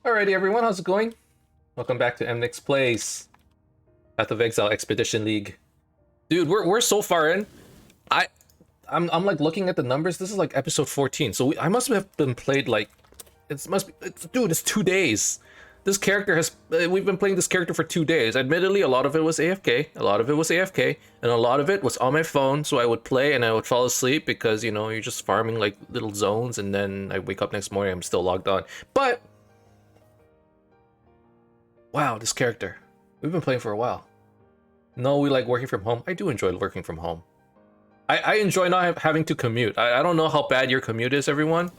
Alrighty, everyone, how's it going? Welcome back to Emnix Plays Path of Exile Expedition League. Dude, we're so far in. I'm like looking at the numbers. This is like episode 14, so I must have been played like dude, it's 2 days. This character has we've been playing this character for 2 days. Admittedly, a lot of it was AFK, and a lot of it was on my phone. So I would play and I would fall asleep because you're just farming like little zones, and then I wake up next morning, I'm still logged on. But wow, this character. We've been playing for a while. No, we like working from home. I do enjoy working from home. I enjoy not having to commute. I don't know how bad your commute is, everyone.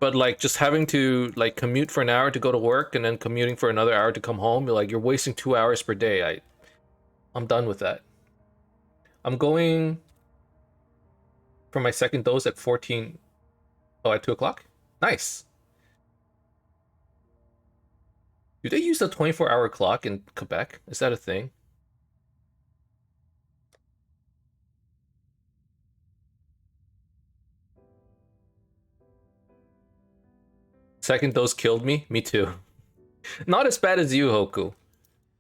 But like just having to like commute for an hour to go to work and then commuting for another hour to come home, you're wasting 2 hours per day. I'm done with that. I'm going for my second dose at 14. Oh, at 2 o'clock? Nice. Do they use the 24-hour clock in Quebec? Is that a thing? Second dose killed me? Me too. Not as bad as you, Hoku.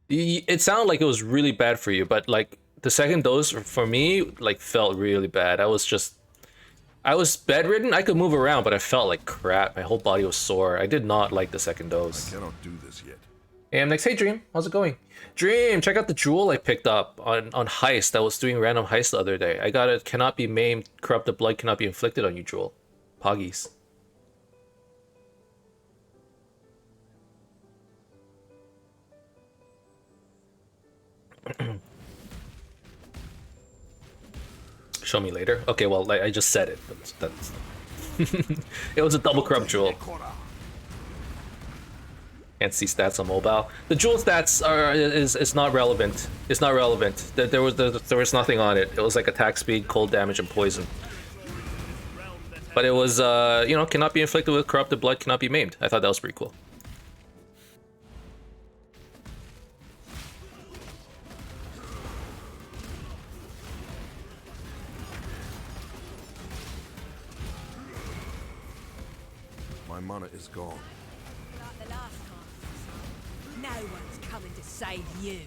It sounded like it was really bad for you, but like the second dose for me like felt really bad. I was bedridden. I could move around, but I felt like crap. My whole body was sore. I did not like the second dose. I cannot do this yet. Next, hey Dream, how's it going? Dream, check out the jewel I picked up on Heist. I was doing random heist the other day. I got it. Cannot be maimed. Corrupted blood cannot be inflicted on you, jewel. Poggies. Show me later. Okay, well, I just said it. That's it was a double corrupt jewel. Can't see stats on mobile. The jewel stats is not relevant. It's not relevant. There was nothing on it. It was like attack speed, cold damage, and poison. But it was cannot be inflicted with corrupted blood, cannot be maimed. I thought that was pretty cool. My mana is gone. Like the last time. No one's coming to save you.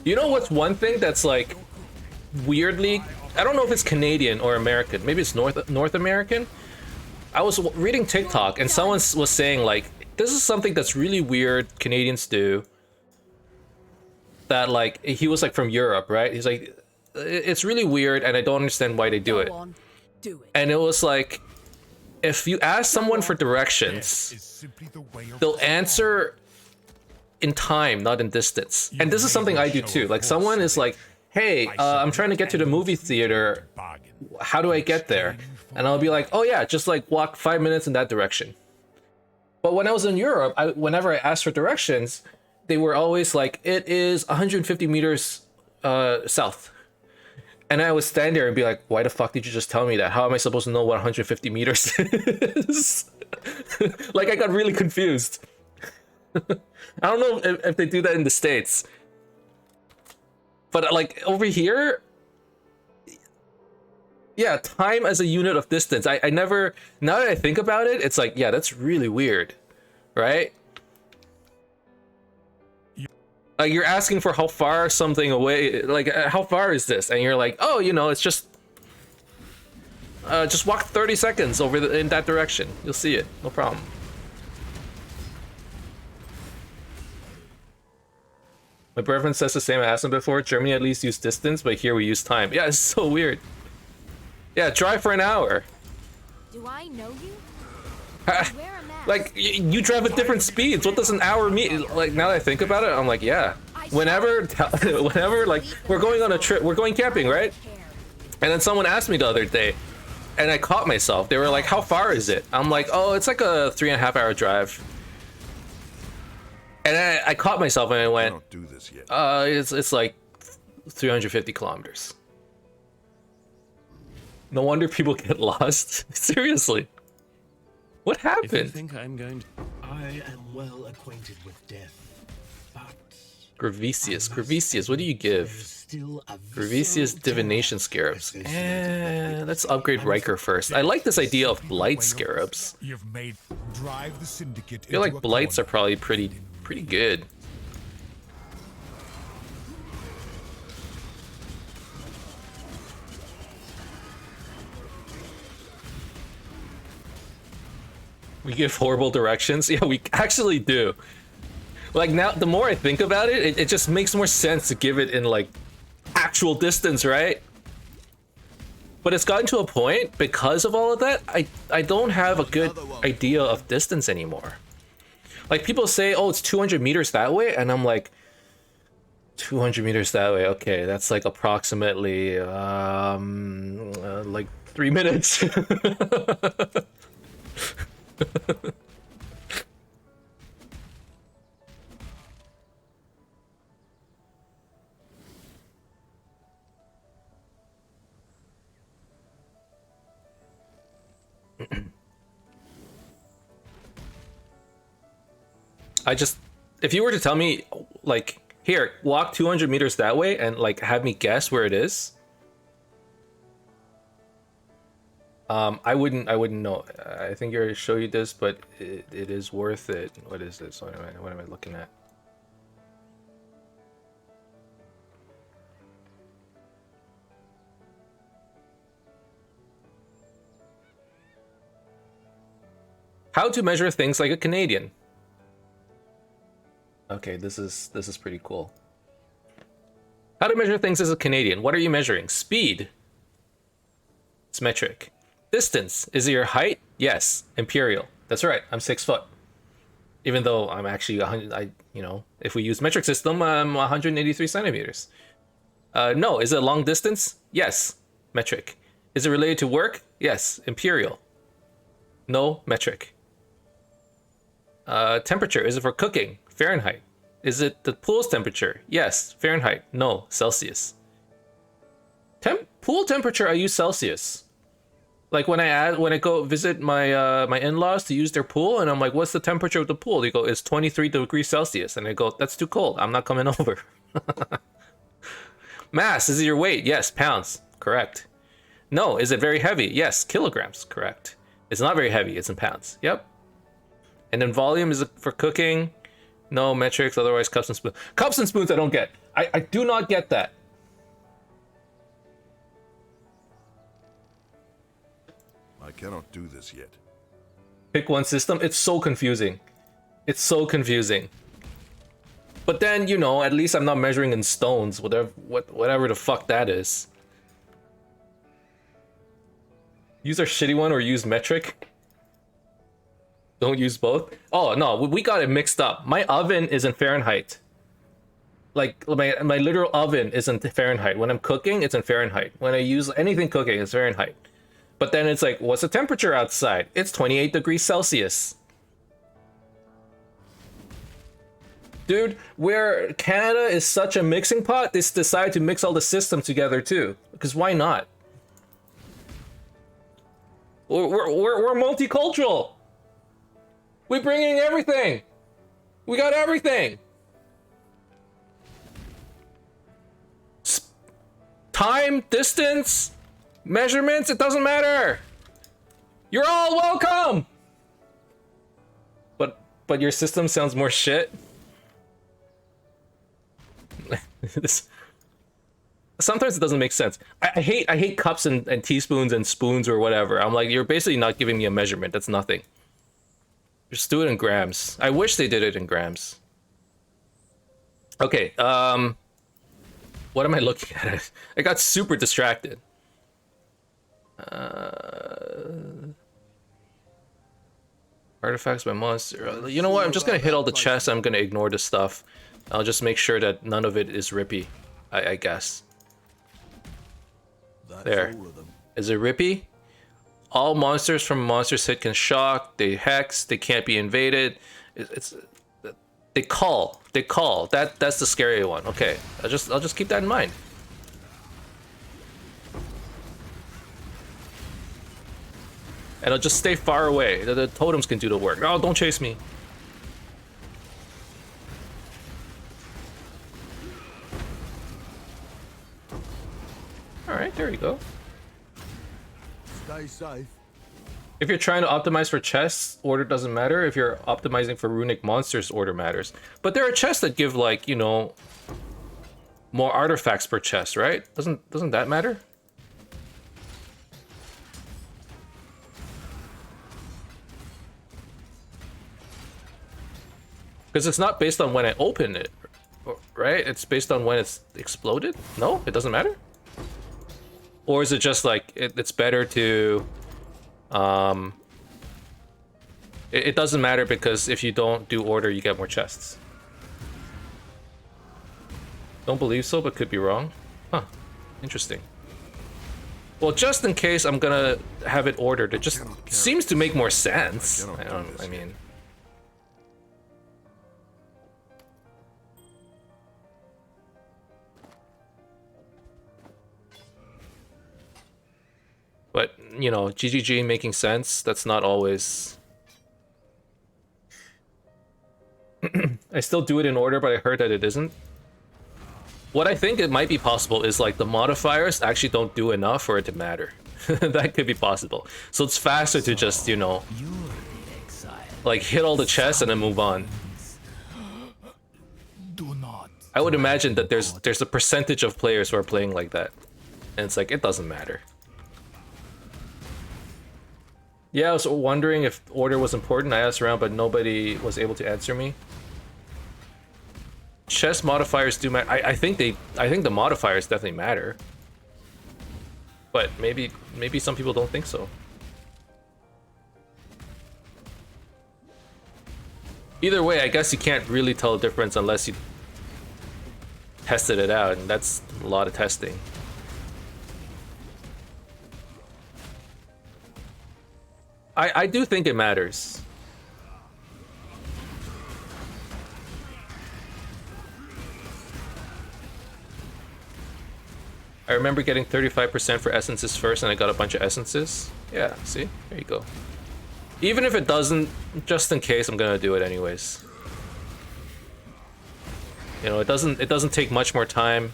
You know what's one thing that's like weirdly, I don't know if it's Canadian or American, maybe it's North American. I was reading TikTok and someone was saying like, this is something that's really weird Canadians do. That like, he was like from Europe, right? He's like, it's really weird and I don't understand why they do it. Do it. And it was like, if you ask someone for directions, they'll answer in time, not in distance. And this is something I do too. Like someone is like, hey, I'm trying to get to the movie theater. How do I get there? And I'll be like, oh yeah, just like walk 5 minutes in that direction. But when I was in Europe, whenever I asked for directions, they were always like, it is 150 meters south. And I would stand there and be like, why the fuck did you just tell me that? How am I supposed to know what 150 meters is? Like, I got really confused. I don't know if they do that in the States. But, like, over here... Yeah, time as a unit of distance. I never... Now that I think about it, it's like, yeah, that's really weird. Right? Like, you're asking for how far something away, like, how far is this? And you're like, oh, it's just walk 30 seconds over in that direction. You'll see it, no problem. My boyfriend says the same. I asked him before. Germany at least used distance, but here we use time. Yeah, it's so weird. Yeah, drive for an hour. Do I know you? Like, you drive at different speeds. What does an hour mean? Like, now that I think about it, I'm like, yeah. Whenever, like, we're going on a trip, we're going camping, right? And then someone asked me the other day, and I caught myself. They were like, how far is it? I'm like, oh, it's like a 3.5 hour drive. And I caught myself and I went, I don't do this yet. it's like 350 kilometers. No wonder people get lost. Seriously. What happened? If you think I'm going to... I am well acquainted with death, but Gravesius, what do you give? Gravesius Divination Scarabs. Let's upgrade Riker first. I like this idea of Blight Scarabs. I feel like Blights are probably pretty good. We give horrible directions? Yeah, we actually do. Like, now, the more I think about it, it just makes more sense to give it in, like, actual distance, right? But it's gotten to a point, because of all of that, I don't have a good idea of distance anymore. Like, people say, oh, it's 200 meters that way, and I'm like, 200 meters that way, okay, that's like approximately, like 3 minutes. If you were to tell me, like, here, walk 200 meters that way and, like, have me guess where it is, I wouldn't know. I think I already showed you this, but it is worth it. What is this? What am I looking at? How to measure things like a Canadian. Okay, this is pretty cool. How to measure things as a Canadian. What are you measuring? Speed. It's metric. Distance. Is it your height? Yes. Imperial. That's right. I'm 6 foot. Even though I'm actually 100. You know, if we use metric system, I'm 183 centimeters. No. Is it a long distance? Yes. Metric. Is it related to work? Yes. Imperial. No. Metric. Temperature. Is it for cooking? Fahrenheit. Is it the pool's temperature? Yes. Fahrenheit. No. Celsius. Pool temperature, I use Celsius. Like when I go visit my my in-laws to use their pool, and I'm like, what's the temperature of the pool? They go, it's 23 degrees Celsius. And I go, that's too cold. I'm not coming over. Mass, is it your weight? Yes. Pounds. Correct. No. Is it very heavy? Yes. Kilograms. Correct. It's not very heavy. It's in pounds. Yep. And then volume is for cooking. No. Metrics. Otherwise, cups and spoons. Cups and spoons I don't get. I do not get that. I cannot do this yet. Pick one system. It's so confusing. It's so confusing. But then, you know, at least I'm not measuring in stones, whatever the fuck that is. Use our shitty one or use metric. Don't use both. Oh no, we got it mixed up. My oven is in Fahrenheit. Like my literal oven is in Fahrenheit. When I'm cooking, it's in Fahrenheit. When I use anything cooking, it's Fahrenheit. But then it's like, what's the temperature outside? It's 28 degrees Celsius. Dude, where Canada is such a mixing pot, they decide to mix all the systems together too. Because why not? We're multicultural. We're bringing everything. We got everything. Time, distance, measurements, it doesn't matter. You're all welcome. But your system sounds more shit. Sometimes it doesn't make sense. I hate cups and teaspoons and spoons or whatever. I'm like, you're basically not giving me a measurement. That's nothing. Just do it in grams. I wish they did it in grams. Okay, what am I looking at? I got super distracted. Artifacts by monster. You know what? I'm just gonna hit all the chests. I'm gonna ignore the stuff. I'll just make sure that none of it is rippy. I guess. There. Is it rippy? All monsters from monsters hit can shock. They hex. They can't be invaded. They call. They call. That's the scary one. Okay. I'll just keep that in mind. And I'll just stay far away. The totems can do the work. Oh, don't chase me. you go. Stay safe. If you're trying to optimize for chests, order doesn't matter. If you're optimizing for runic monsters, order matters. But there are chests that give, like, you know, more artifacts per chest, right? Doesn't that matter? Because it's not based on when I open it, right? It's based on when it's exploded? No? It doesn't matter? Or is it just like, it's better to... It doesn't matter because if you don't do order, you get more chests. Don't believe so, but could be wrong. Huh. Interesting. Well, just in case I'm gonna have it ordered, it just seems to make more sense. I mean... But, you know, GGG making sense, that's not always... I still do it in order, but I heard that it isn't. What I think it might be possible is, like, the modifiers actually don't do enough for it to matter. That could be possible. So it's faster to just, you know, like, hit all the chests and then move on. I would imagine that there's a percentage of players who are playing like that. And it's like, it doesn't matter. Yeah, I was wondering if order was important. I asked around, but nobody was able to answer me. Chest modifiers do matter. I think the modifiers definitely matter. But maybe some people don't think so. Either way, I guess you can't really tell the difference unless you tested it out, and that's a lot of testing. I do think it matters. I remember getting 35% for essences first, and I got a bunch of essences. Yeah, see? There you go. Even if it doesn't, just in case, I'm gonna do it anyways. You know, it doesn't take much more time.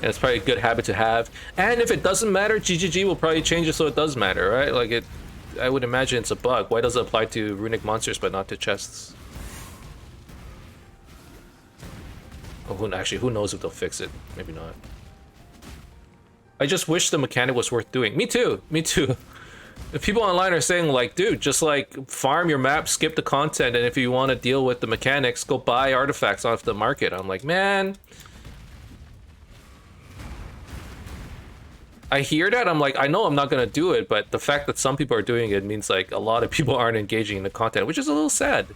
And it's probably a good habit to have. And if it doesn't matter, GGG will probably change it so it does matter, right? Like, it, I would imagine it's a bug. Why does it apply to runic monsters but not to chests? Oh, who knows if they'll fix it? Maybe not. I just wish the mechanic was worth doing. Me too. Me too. If people online are saying, like, dude, just like farm your map, skip the content, and if you want to deal with the mechanics, go buy artifacts off the market. I'm like, man. I hear that, I'm like, I know I'm not gonna do it, but the fact that some people are doing it means like a lot of people aren't engaging in the content, which is a little sad.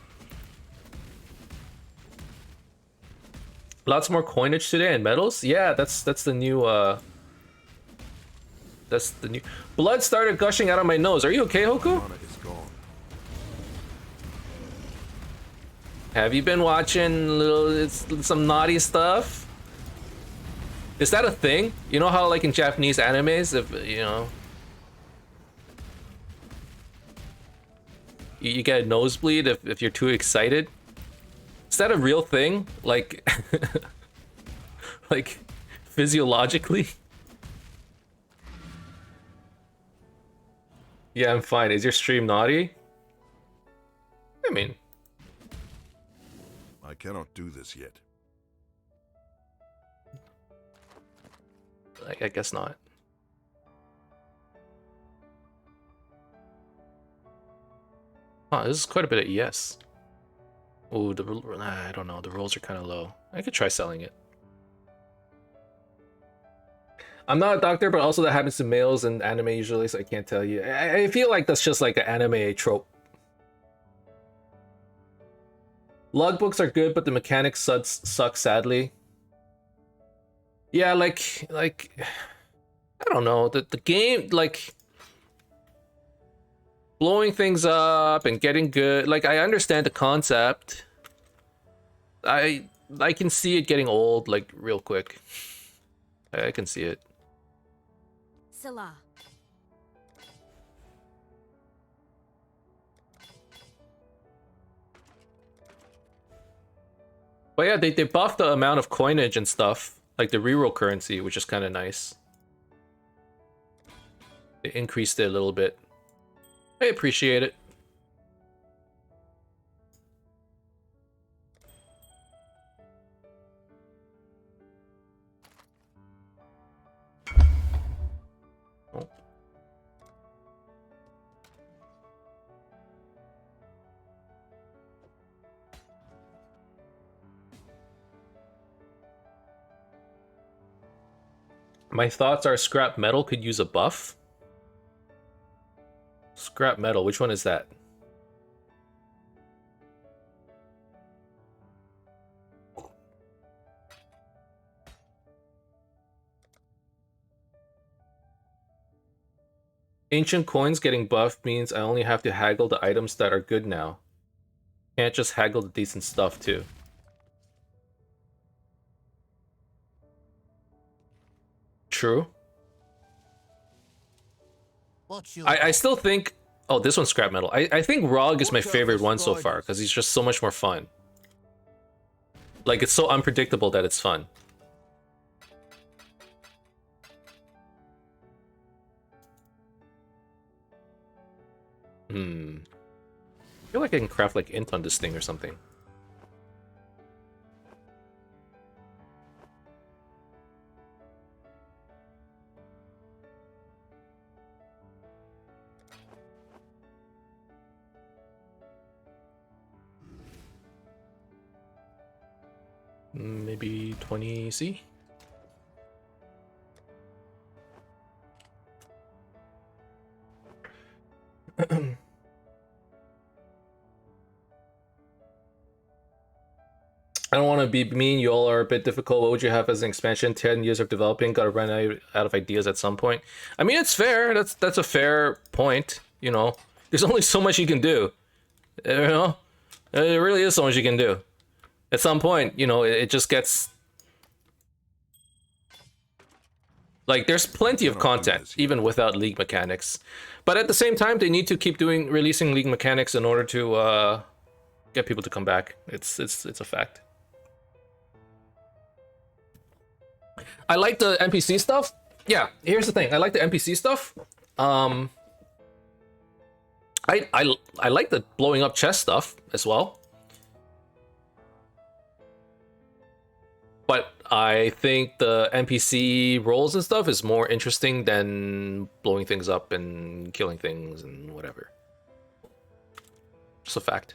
Lots more coinage today and medals? Yeah, that's the new that's the new blood started gushing out of my nose. Are you okay, Hoku? Have you been watching some naughty stuff? Is that a thing? You know how, like, in Japanese animes, if, you know, you get a nosebleed if you're too excited? Is that a real thing? Like, like, physiologically? Yeah, I'm fine. Is your stream naughty? I mean... I cannot do this yet. I guess not. Huh, this is quite a bit of ES. Ooh, I don't know. The rolls are kind of low. I could try selling it. I'm not a doctor, but also that happens to males in anime usually, so I can't tell you. I feel like that's just like an anime trope. Logbooks are good, but the mechanics suck sadly. Yeah, like I don't know, the game, like, blowing things up and getting good, like, I understand the concept. I can see it getting old, like, real quick. I can see it. Salah. But yeah, they buffed the amount of coinage and stuff, like the reroll currency, which is kind of nice. They increased it a little bit. I appreciate it. Oh. My thoughts are scrap metal could use a buff. Scrap metal, which one is that? Ancient coins getting buffed means I only have to haggle the items that are good now. Can't just haggle the decent stuff too. True. I still think... Oh, this one's scrap metal. I think Rog is my favorite one so far, because he's just so much more fun. Like, it's so unpredictable that it's fun. I feel like I can craft, like, int on this thing or something. Maybe 20C? I don't want to be mean, you all are a bit difficult. What would you have as an expansion? 10 years of developing, gotta run out of ideas at some point. I mean, it's fair. That's a fair point, you know. There's only so much you can do. You know? There really is so much you can do. At some point, you know, it just gets... Like, there's plenty of content, even without League mechanics. But at the same time, they need to keep releasing League mechanics in order to get people to come back. It's a fact. I like the NPC stuff. Yeah, here's the thing. I like the NPC stuff. I like the blowing up chest stuff as well. But I think the NPC roles and stuff is more interesting than blowing things up and killing things and whatever. Just a fact.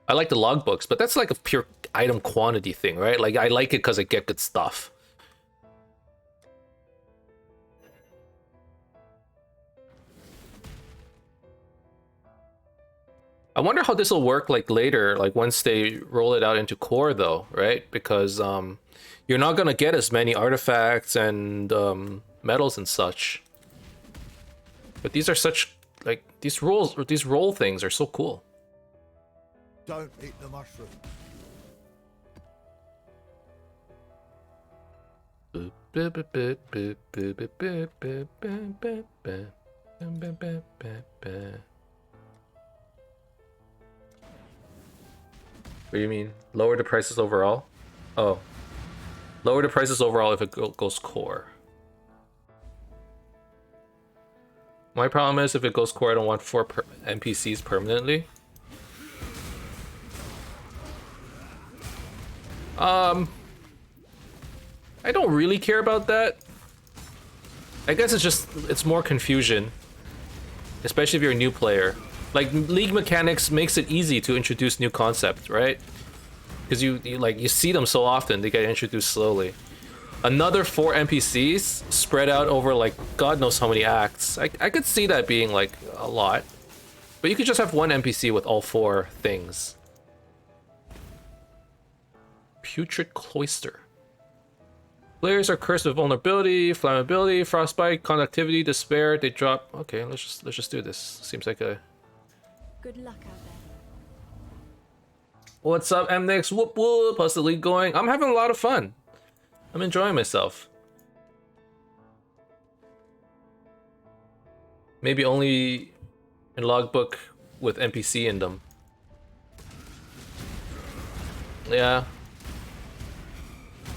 I like the logbooks, but that's like a pure item quantity thing, right? Like, I like it because I get good stuff. I wonder how this will work like later, like once they roll it out into core though, right? Because you're not gonna get as many artifacts and medals and such. But these are such, like, these roll things are so cool. Don't eat the mushroom. What do you mean? Lower the prices overall? Oh. Lower the prices overall if it goes core. My problem is if it goes core, I don't want 4 NPCs permanently. I don't really care about that. I guess it's more confusion. Especially if you're a new player. Like, League mechanics makes it easy to introduce new concepts, right? Because you see them so often, they get introduced slowly. Another 4 NPCs spread out over, like, God knows how many acts. I could see that being, like, a lot. But you could just have 1 NPC with all 4 things. Putrid Cloister. Players are cursed with vulnerability, flammability, frostbite, conductivity, despair. They drop. Okay, let's just do this. Seems like a... Good luck out there. What's up, Emnix? Whoop whoop. How's the league going? I'm having a lot of fun. I'm enjoying myself. Maybe only in logbook with NPC in them. Yeah.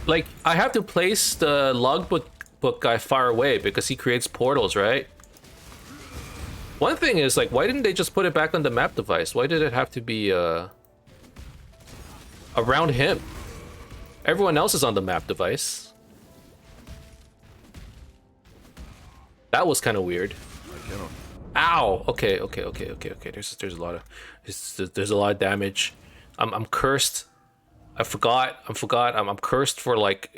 Like, I have to place the logbook guy far away because he creates portals, right? One thing is, like, why didn't they just put it back on the map device? Why did it have to be, around him? Everyone else is on the map device. That was kind of weird. Ow! Okay. There's a lot of damage. I'm cursed. I forgot. I'm cursed for like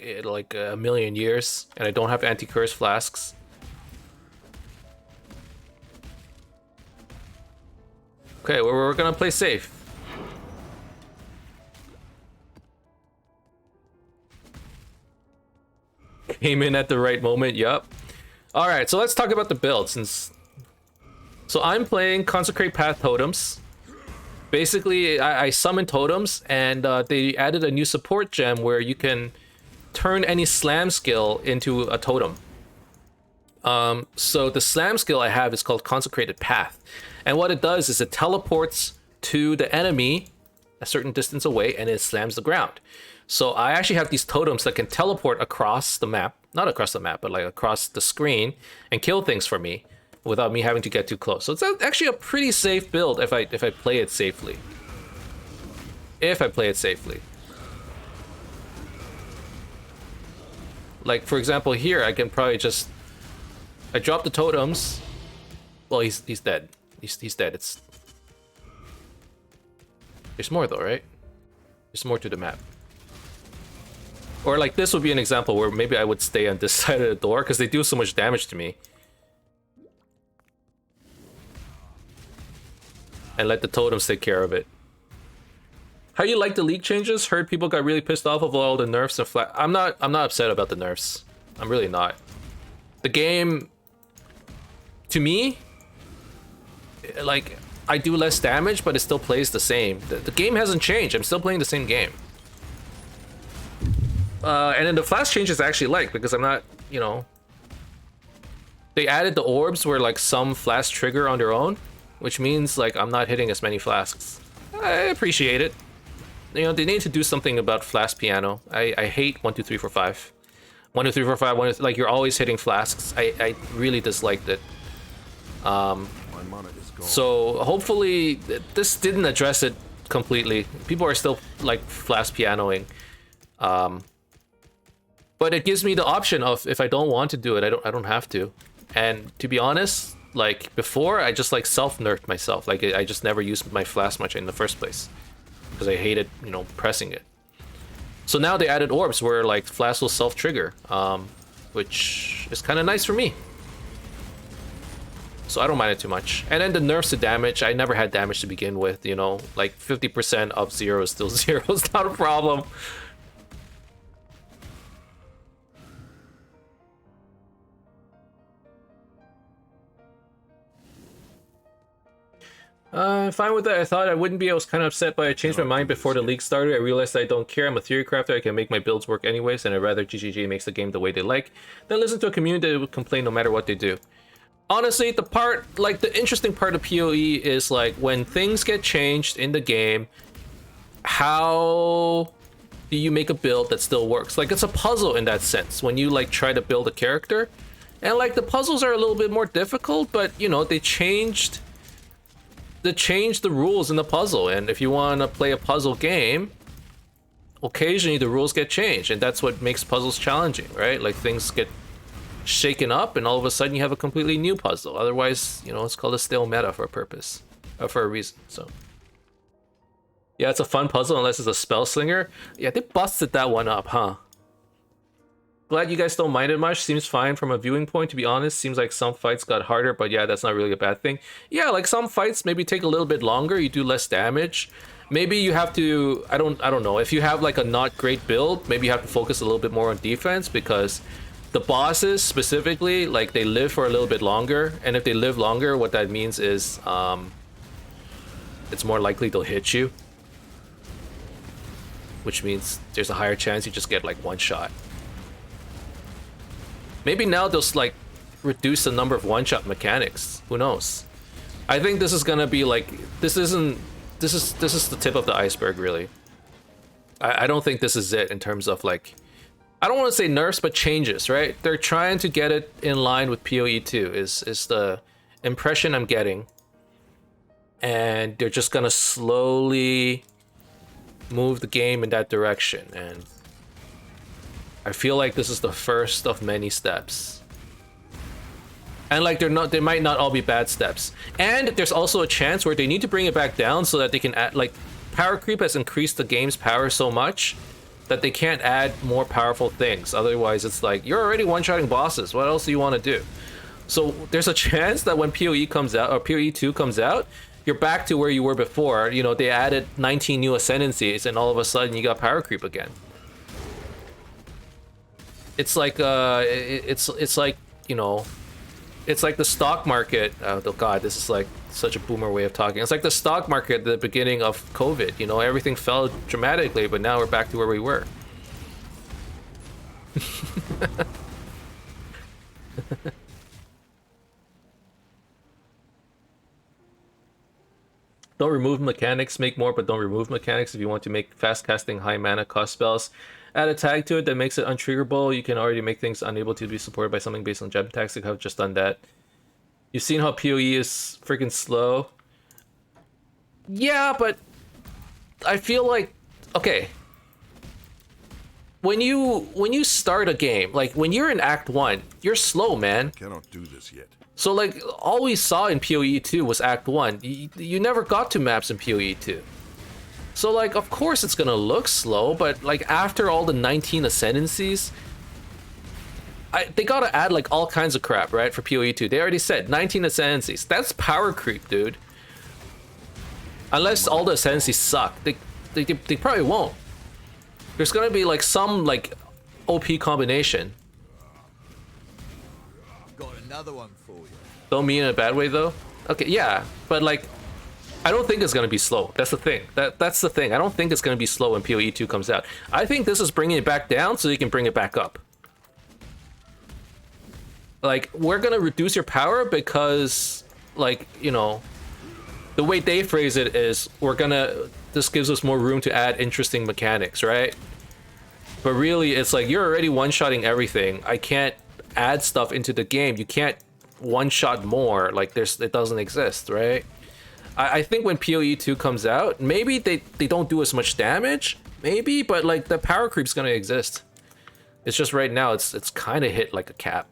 a million years, and I don't have anti-curse flasks. Okay, we're gonna play safe. Came in at the right moment. Yup. All right, so let's talk about the build. So I'm playing Consecrate Path Totems. Basically, I summon totems, and they added a new support gem where you can turn any slam skill into a totem. So the slam skill I have is called Consecrated Path. And what it does is it teleports to the enemy a certain distance away, and it slams the ground. So I actually have these totems that can teleport across the map. Not across the map, but like across the screen and kill things for me without me having to get too close. So it's actually a pretty safe build if I play it safely. Like, for example, here I can probably just... I drop the totems. Well, he's dead. He's dead. There's more though, right? There's more to the map. Or like this would be an example where maybe I would stay on this side of the door because they do so much damage to me. And let the totems take care of it. How you like the league changes? Heard people got really pissed off of all the nerfs and flat. I'm not upset about the nerfs. I'm really not. The game, to me, like, I do less damage, but it still plays the same. The game hasn't changed. I'm still playing the same game. And then the flash changes I actually like because I'm not, you know... They added the orbs where like some flash trigger on their own, which means like I'm not hitting as many flasks. I appreciate it. You know, they need to do something about flask piano. I hate 1, 2, 3, 4, 5. 1, 2, 3, 4, 5, 1, 2, like you're always hitting flasks. I really disliked it. So hopefully this didn't address it completely. People are still like flask pianoing. But it gives me the option of if I don't want to do it, I don't have to. And to be honest, like before, I just like self-nerfed myself. Like I just never used my flask much in the first place because I hated, you know, pressing it. So now they added orbs where like flask will self-trigger, which is kind of nice for me. So I don't mind it too much. And then the nerfs to damage, I never had damage to begin with, you know, like 50% of 0 is still 0. It's not a problem. Fine with that. I thought I wouldn't be. I was kind of upset, but I changed my mind before the league started. I realized I don't care. I'm a theory crafter. I can make my builds work anyways, and I'd rather GGG makes the game the way they like than listen to a community that would complain no matter what they do. Honestly, the part, like the interesting part of PoE is like when things get changed in the game, how do you make a build that still works? Like it's a puzzle in that sense when you like try to build a character, and like the puzzles are a little bit more difficult, but you know, they changed the rules in the puzzle, and if you want to play a puzzle game, occasionally the rules get changed, and that's what makes puzzles challenging, right? Like things get shaken up and all of a sudden you have a completely new puzzle. Otherwise, you know, it's called a stale meta for a purpose, for a reason. So yeah, it's a fun puzzle unless it's a spell slinger. Yeah, they busted that one up, huh? Glad you guys don't mind it much. Seems fine from a viewing point, to be honest. Seems like some fights got harder, but yeah, that's not really a bad thing. Yeah, like some fights maybe take a little bit longer. You do less damage. Maybe you have to, I don't know. If you have like a not great build, maybe you have to focus a little bit more on defense because the bosses specifically, like they live for a little bit longer. And if they live longer, what that means is it's more likely they'll hit you. Which means there's a higher chance you just get like one shot. Maybe now they'll like reduce the number of one-shot mechanics. Who knows? I think this is gonna be like this is the tip of the iceberg, really. I don't think this is it in terms of like, I don't want to say nerfs, but changes, right? They're trying to get it in line with PoE 2 is the impression I'm getting. And they're just gonna slowly move the game in that direction. And I feel like this is the first of many steps. And like they might not all be bad steps. And there's also a chance where they need to bring it back down so that they can add, like, power creep has increased the game's power so much that they can't add more powerful things. Otherwise, it's like, you're already one-shotting bosses. What else do you want to do? So there's a chance that when PoE comes out, or PoE 2 comes out, you're back to where you were before. You know, they added 19 new ascendancies, and all of a sudden you got power creep again. It's like, it's like, you know, it's like the stock market. Oh god, this is like such a boomer way of talking. It's like the stock market at the beginning of COVID. You know, everything fell dramatically, but now we're back to where we were. Don't remove mechanics, make more, but don't remove mechanics. If you want to make fast casting, high mana cost spells, add a tag to it that makes it untriggerable. You can already make things unable to be supported by something based on gem tags. I've just done that. You've seen how PoE is freaking slow. Yeah, but I feel like, okay, when you start a game, like when you're in Act 1, you're slow, man. Cannot do this yet. So like all we saw in PoE 2 was Act 1. You never got to maps in PoE 2. So like of course it's gonna look slow, but like after all the 19 ascendancies, they gotta add like all kinds of crap, right, for PoE 2. They already said 19 ascendancies. That's power creep, dude. Unless all the ascendancies suck. They probably won't. There's gonna be like some like OP combination. Got another one for you. Don't mean in a bad way though. Okay, yeah, but like I don't think it's gonna be slow. That's the thing. That's the thing. I don't think it's gonna be slow when PoE 2 comes out. I think this is bringing it back down so you can bring it back up. Like, we're gonna reduce your power because, like, you know, the way they phrase it is, this gives us more room to add interesting mechanics, right? But really, it's like, you're already one-shotting everything. I can't add stuff into the game. You can't one-shot more. Like, it doesn't exist, right? I think when PoE 2 comes out, maybe they don't do as much damage, maybe, but like the power creep's gonna exist. It's just right now, it's kind of hit like a cap.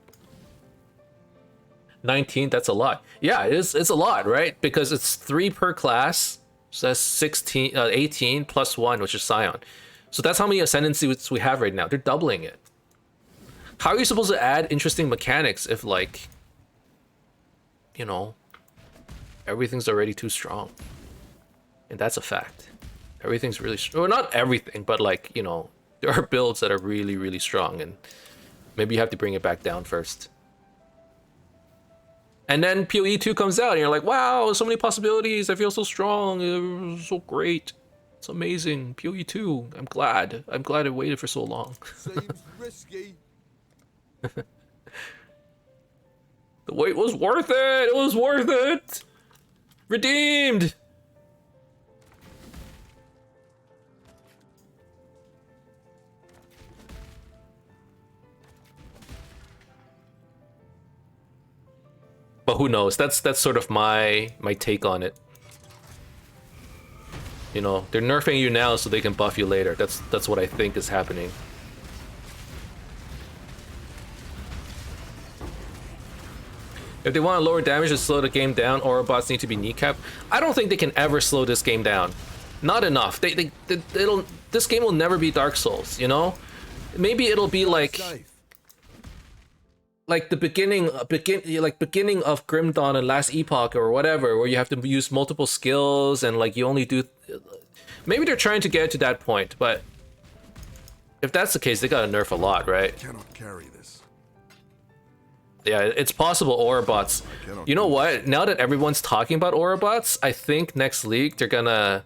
19, that's a lot. Yeah, it's a lot, right? Because it's 3 per class, so that's 16, 18 plus 1, which is Scion. So that's how many ascendancies we have right now. They're doubling it. How are you supposed to add interesting mechanics if, like, you know, everything's already too strong? And that's a fact. Everything's really strong. Well, not everything, but like, you know, there are builds that are really, really strong, and maybe you have to bring it back down first. And then PoE 2 comes out and you're like, wow, so many possibilities. I feel so strong. It was so great. It's amazing. PoE 2. I'm glad I waited for so long. Seems risky. The wait was worth it. It was worth it. Redeemed. But who knows? That's sort of my take on it. You know, they're nerfing you now so they can buff you later. That's what I think is happening. If they want to lower damage and slow the game down, Orobots need to be kneecapped. I don't think they can ever slow this game down. Not enough. This game will never be Dark Souls, you know? Maybe it'll be like the beginning of Grim Dawn and Last Epoch or whatever, where you have to use multiple skills and like you only do. Maybe they're trying to get to that point, but if that's the case, they gotta nerf a lot, right? I cannot carry this. Yeah, it's possible Orobots. You know what? Now that everyone's talking about Orobots, I think next league they're gonna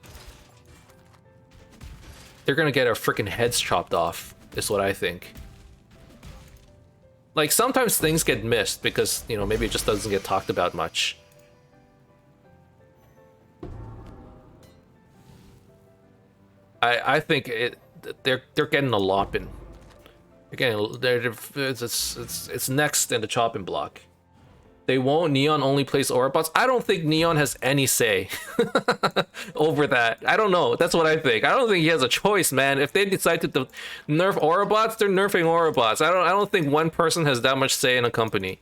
get our freaking heads chopped off. Is what I think. Like, sometimes things get missed because, you know, maybe it just doesn't get talked about much. I think they're getting a lopping. Again, it's next in the chopping block. They won't. Neon only plays aura bots. I don't think Neon has any say over that. I don't know. That's what I think. I don't think he has a choice, man. If they decide to nerf aura bots, they're nerfing aura bots. I don't think one person has that much say in a company.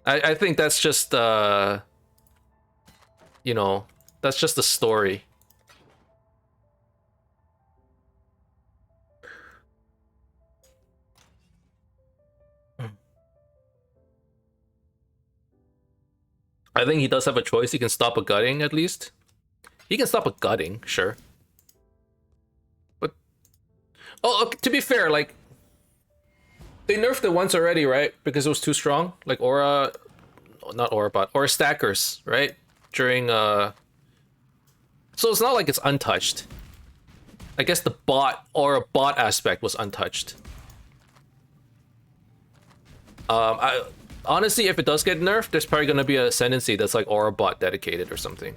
I think that's just you know, that's just a story. I think he does have a choice. He can stop a gutting, at least. He can stop a gutting, sure. But... Oh, okay, to be fair, like... They nerfed it once already, right? Because it was too strong? Like Aura... Not Aura bot. Aura stackers, right? During, So it's not like it's untouched. I guess the bot, Aura bot aspect was untouched. Honestly, if it does get nerfed, there's probably gonna be a ascendancy that's like Aura bot dedicated or something.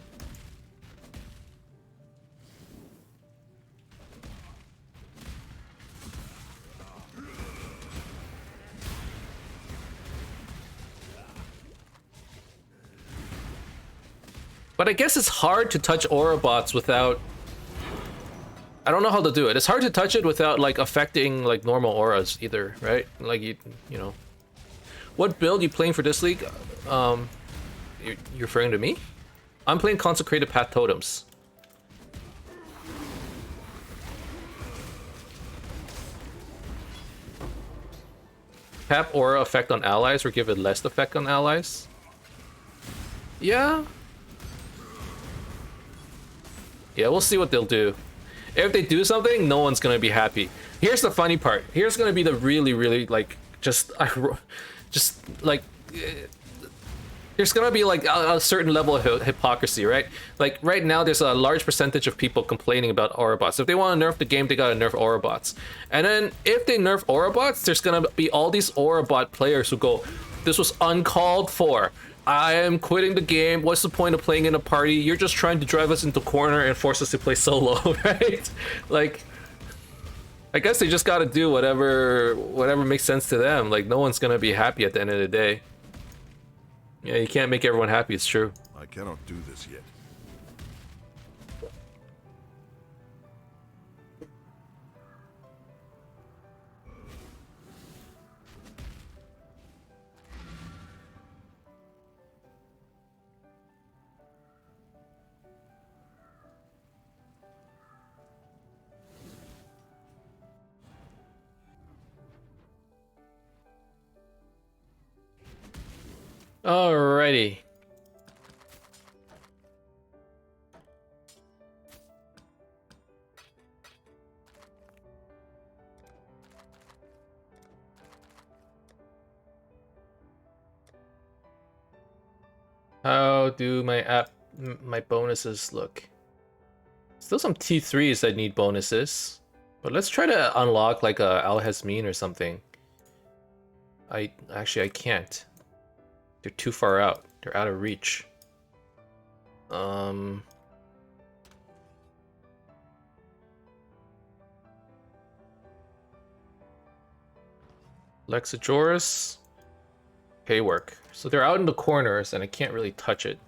But I guess it's hard to touch Aura bots without... I don't know how to do it. It's hard to touch it without like affecting like normal auras either, right? Like you know. What build you playing for this league? You're referring to me? I'm playing Consecrated Path Totems. Cap aura effect on allies or give it less effect on allies? Yeah. Yeah, we'll see what they'll do. If they do something, no one's gonna be happy. Here's the funny part. Here's gonna be the really like just like there's gonna be like a certain level of hypocrisy, right? Like right now there's a large percentage of people complaining about aura bots. If they want to nerf the game, they gotta nerf aura bots. And then if they nerf aura bots, there's gonna be all these aura bot players who go, this was uncalled for. I am quitting the game. What's the point of playing in a party? You're just trying to drive us into corner and force us to play solo, right? Like, I guess they just gotta do whatever makes sense to them. Like, no one's gonna be happy at the end of the day. Yeah, you can't make everyone happy, it's true. I cannot do this yet. Alrighty. How do my bonuses look? Still some T3s that need bonuses, but let's try to unlock like a Al-Hasmin or something. I can't. They're too far out. They're out of reach. Lexajoris. Haywork. So they're out in the corners and I can't really touch it.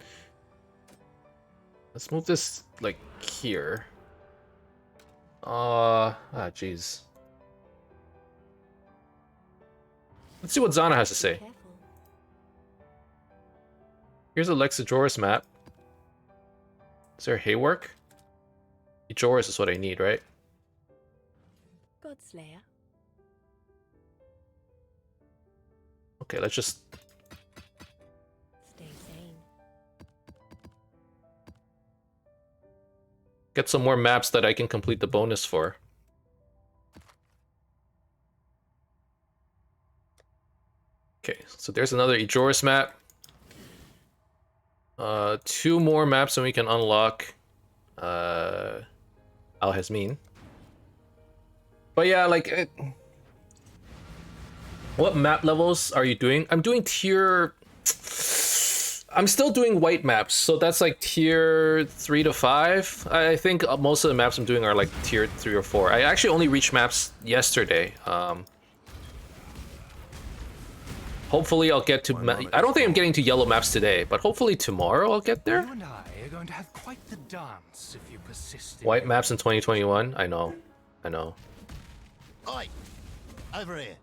Let's move this like here. Jeez. Let's see what Zana has to say. Careful. Here's a Lexajoris map. Is there a Haywork? Joris is what I need, right? Godslayer. Okay, let's just... Stay sane. get some more maps that I can complete the bonus for. Okay, so there's another Ejoris map. 2 more maps and we can unlock Al-Hasmin. But yeah, like... what map levels are you doing? I'm doing tier... I'm still doing white maps, so that's like tier 3 to 5. I think most of the maps I'm doing are like tier 3 or 4. I actually only reached maps yesterday. Hopefully I'll get to... I don't think I'm getting to yellow maps today, but hopefully tomorrow I'll get there. You and I are going to have quite the dance if you persist. White maps in 2021? I know. I know. Oi! Over here.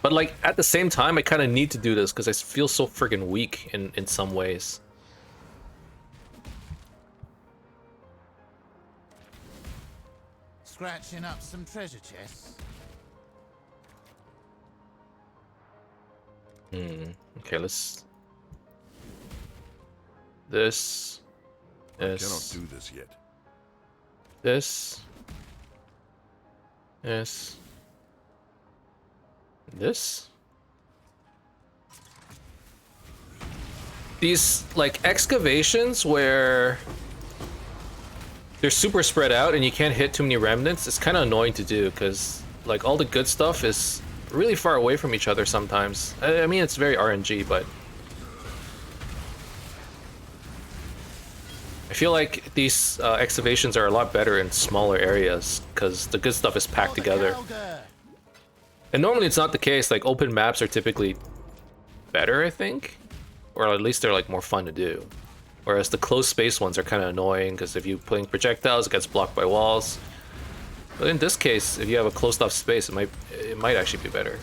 But like at the same time, I kind of need to do this because I feel so friggin' weak in some ways. Scratching up some treasure chests. Okay, let's... This... I cannot This... do this yet. This... This... This? These, like, excavations where they're super spread out and you can't hit too many remnants, it's kind of annoying to do because, like, all the good stuff is really far away from each other sometimes. I mean, it's very RNG, but I feel like these excavations are a lot better in smaller areas because the good stuff is packed together. And normally it's not the case. Like, open maps are typically better, I think, or at least they're like more fun to do. Whereas the closed space ones are kind of annoying because if you're putting projectiles, it gets blocked by walls. But in this case, if you have a closed off space, it might actually be better.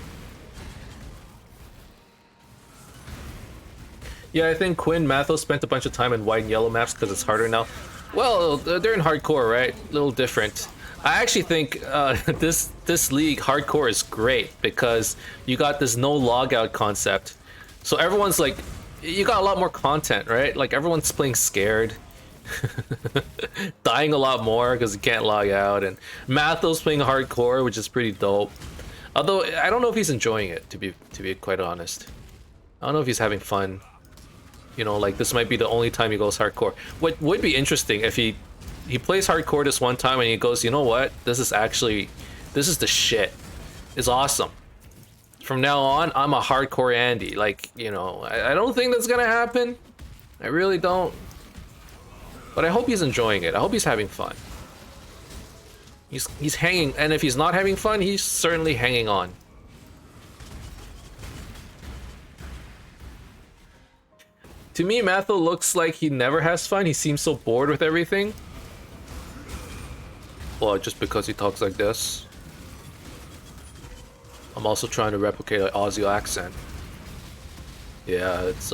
Yeah, I think Quinn Mathos spent a bunch of time in white and yellow maps because it's harder now. Well, they're in hardcore, right? A little different. I actually think this league, hardcore, is great because you got this no logout concept. So everyone's like, you got a lot more content, right? Like everyone's playing scared. Dying a lot more because you can't log out, and Mathos playing hardcore, which is pretty dope. Although I don't know if he's enjoying it, to be quite honest. I don't know if he's having fun. You know, like this might be the only time he goes hardcore. What would be interesting if he plays hardcore this one time and he goes, you know what? This is the shit. It's awesome. From now on, I'm a hardcore Andy. Like, you know, I don't think that's gonna happen. I really don't. But I hope he's enjoying it. I hope he's having fun. He's hanging, and if he's not having fun, he's certainly hanging on. To me, Matho looks like he never has fun. He seems so bored with everything. Well, just because he talks like this. I'm also trying to replicate an Aussie accent. Yeah, it's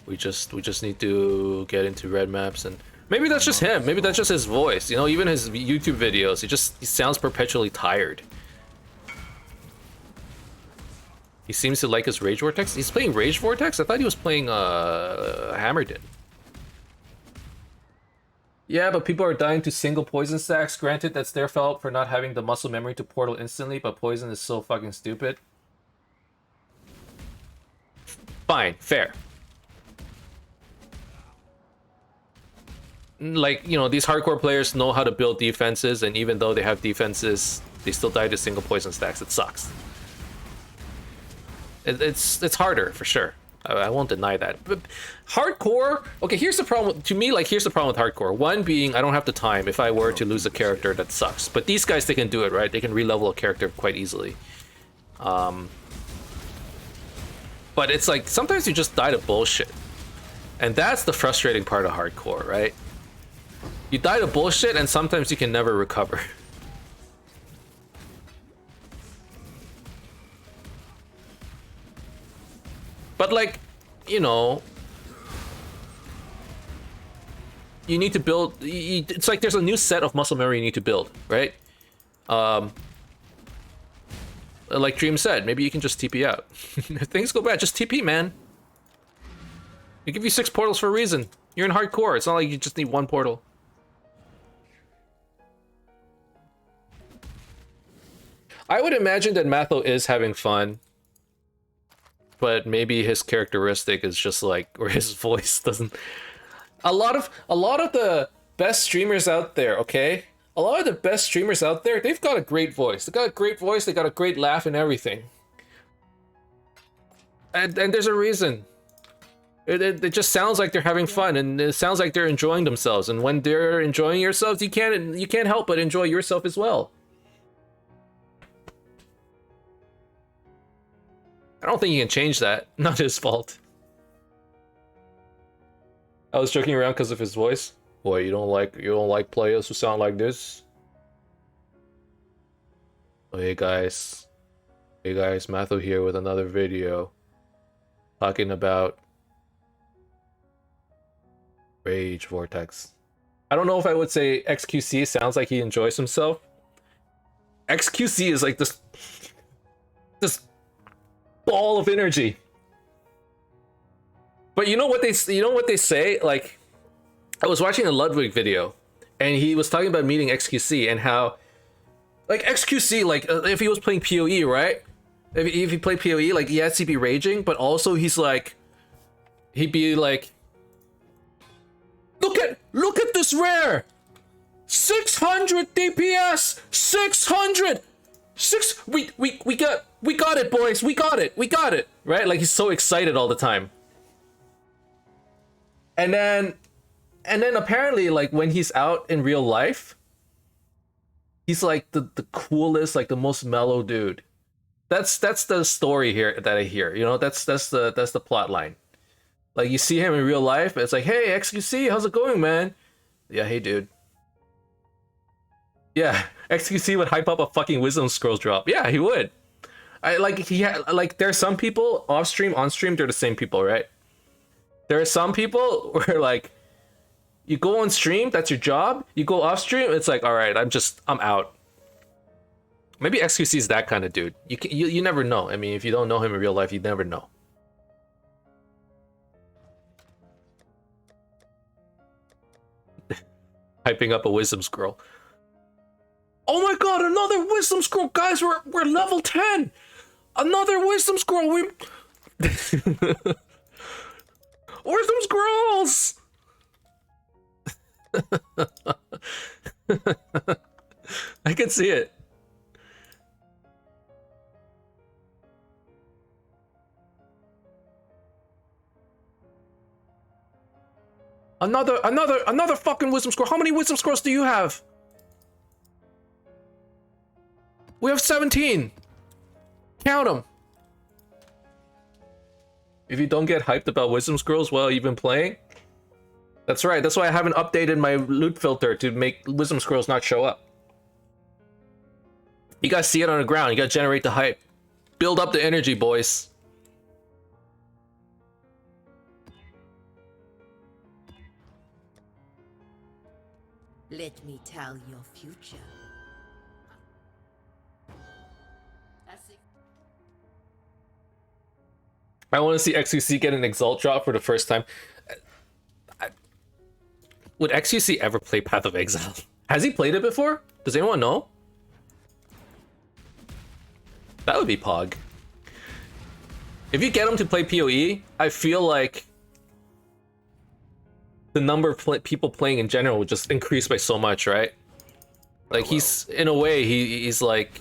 we just need to get into red maps, and maybe that's just him. Maybe that's just his voice. You know, even his YouTube videos, he sounds perpetually tired. He seems to like his Rage Vortex. He's playing Rage Vortex? I thought he was playing Hammerden. Yeah, but people are dying to single poison stacks. Granted, that's their fault for not having the muscle memory to portal instantly, but poison is so fucking stupid. Fine, fair. Like, you know, these hardcore players know how to build defenses, and even though they have defenses, they still die to single poison stacks. It sucks. It's harder, for sure. I won't deny that. But hardcore, okay, here's the problem. To me, like, here's the problem with hardcore. One being, I don't have the time if I were to lose a character that sucks. But these guys, they can do it, right? They can re-level a character quite easily. But it's like, sometimes you just die to bullshit. And that's the frustrating part of hardcore, right? You die to bullshit, and sometimes you can never recover. But, like, you know, you need to build. It's like there's a new set of muscle memory you need to build, right? Like Dream said, maybe you can just TP out. If things go bad, just TP, man. They give you 6 portals for a reason. You're in hardcore. It's not like you just need 1 portal. I would imagine that Matho is having fun. But maybe his characteristic is just like, or his voice doesn't. A lot of the best streamers out there, okay? A lot of the best streamers out there, they've got a great voice. They got a great voice, they got a great laugh and everything. And there's a reason. It just sounds like they're having fun, and it sounds like they're enjoying themselves. And when they're enjoying yourselves, you can't help but enjoy yourself as well. I don't think you can change that. Not his fault. I was joking around because of his voice. Boy, you don't like players who sound like this? Oh, hey guys, Matthew here with another video talking about Rage Vortex. I don't know if I would say XQC sounds like he enjoys himself. XQC is like this ball of energy. But you know what they say? Like, I was watching a Ludwig video, and he was talking about meeting XQC and how, like, XQC, like, if he was playing PoE, right? If he played PoE, like, yes, he'd be raging, but also he'd be like, look at this rare, 600 DPS, 600, we got it, boys, we got it, right? Like, he's so excited all the time. And then apparently, like, when he's out in real life, he's like the coolest, like the most mellow dude. That's the story here that I hear. You know, that's the plot line. Like, you see him in real life, it's like, hey, XQC, how's it going, man? Yeah, hey, dude. Yeah, XQC would hype up a fucking Wisdom Scrolls drop. Yeah, he would. There's some people off stream, on stream, they're the same people, right? There are some people where, like, you go on stream, that's your job. You go off stream, it's like, all right, I'm out. Maybe XQC is that kind of dude. You never know. I mean, if you don't know him in real life, you never know. Hyping up a Wisdom Scroll. Oh my god, another Wisdom Scroll, guys! We're level 10. Another Wisdom Scroll. Wisdom Scrolls. I can see it. Another fucking Wisdom Scroll. How many Wisdom Scrolls do you have? We have 17. Count them. If you don't get hyped about Wisdom Scrolls while you've been playing, that's right. That's why I haven't updated my loot filter to make Wisdom Scrolls not show up. You gotta see it on the ground. You gotta generate the hype. Build up the energy, boys. Let me tell your future. I want to see XQC get an Exalt drop for the first time. Would XQC ever play Path of Exile? Has he played it before? Does anyone know? That would be Pog. If you get him to play PoE, I feel like the number of people playing in general would just increase by so much, right? Like, he's, in a way, he's like,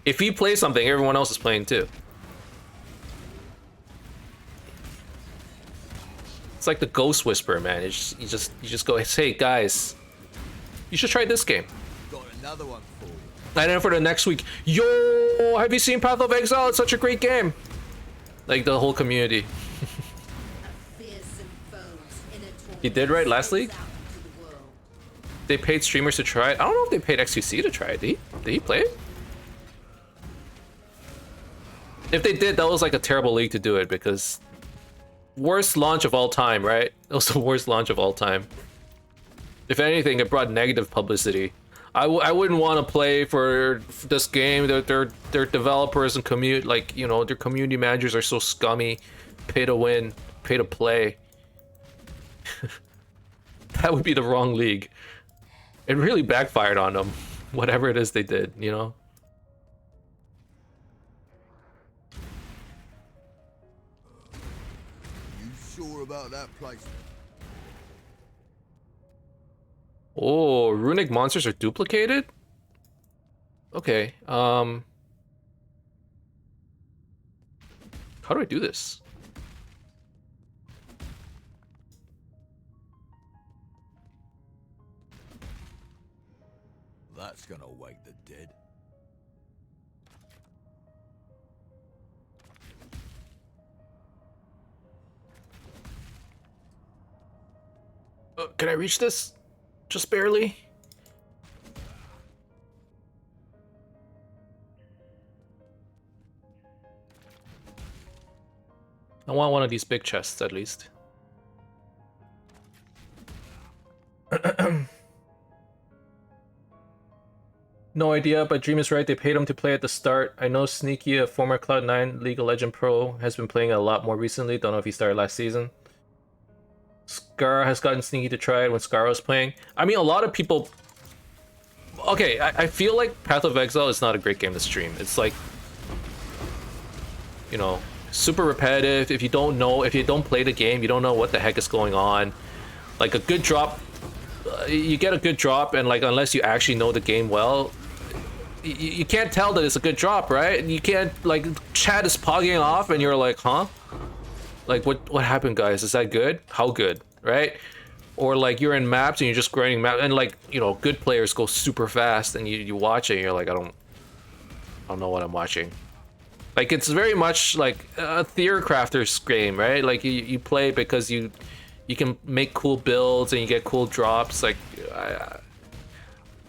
if he plays something, everyone else is playing too. It's like the Ghost Whisperer, man. You just go, hey guys, you should try this game. Got another one for you. And then for the next week, yo, have you seen Path of Exile? It's such a great game. Like, the whole community. He did, right? Last league? They paid streamers to try it. I don't know if they paid XQC to try it. Did he play it? If they did, that was like a terrible league to do it, because worst launch of all time, right? It was the worst launch of all time. If anything, it brought negative publicity. I wouldn't want to play for this game. Their developers and their community managers are so scummy. Pay to win, pay to play. That would be the wrong league. It really backfired on them, whatever it is they did, you know? You sure about that placement? Oh, runic monsters are duplicated? Okay, how do I do this? That's gonna wake the dead. Can I reach this? Just barely? I want one of these big chests at least. No idea, but Dream is right. They paid him to play at the start. I know Sneaky, a former Cloud9 League of Legends pro, has been playing a lot more recently. Don't know if he started last season. Scar has gotten Sneaky to try it when Scar was playing. I mean, a lot of people... Okay, I feel like Path of Exile is not a great game to stream. It's like... You know, super repetitive. If you don't know, if you don't play the game, you don't know what the heck is going on. Like, a good drop... you get a good drop, and like, unless you actually know the game well... You can't tell that it's a good drop, right? You can't, like, chat is pogging off and you're like, huh? Like, what happened, guys? Is that good? How good, right? Or like, you're in maps and you're just grinding maps, and like, you know, good players go super fast and you watch it and you're like, I don't know what I'm watching. Like, it's very much like a Theorcrafter's game, right? Like, you play because you can make cool builds and you get cool drops. Like,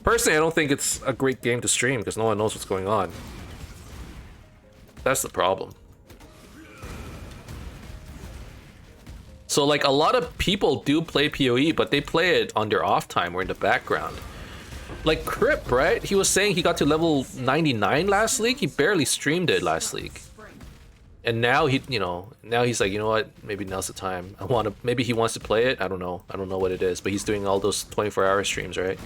personally, I don't think it's a great game to stream because no one knows what's going on. That's the problem. So, like, a lot of people do play PoE, but they play it on their off time or in the background. Like Crip, right? He was saying he got to level 99 last league. He barely streamed it last league. And now now he's like, you know what? Maybe now's the time. Maybe he wants to play it. I don't know. I don't know what it is, but he's doing all those 24-hour streams, right?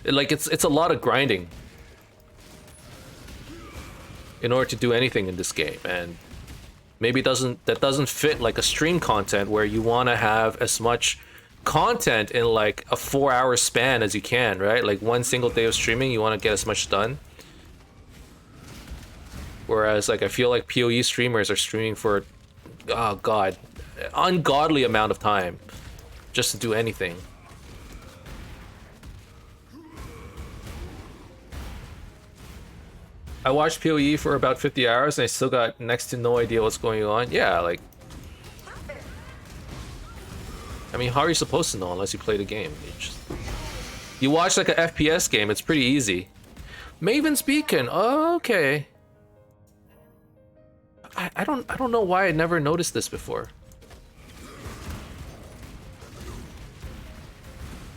Like, it's a lot of grinding in order to do anything in this game, and maybe that doesn't fit like a stream content where you want to have as much content in like a 4-hour span as you can, right? Like, one single day of streaming, you want to get as much done. Whereas, like, I feel like PoE streamers are streaming for, oh god, ungodly amount of time just to do anything. I watched PoE for about 50 hours and I still got next to no idea what's going on. Yeah, like... I mean, how are you supposed to know unless you play the game? You watch like a FPS game, it's pretty easy. Maven's Beacon, oh, okay. I don't know why I never noticed this before.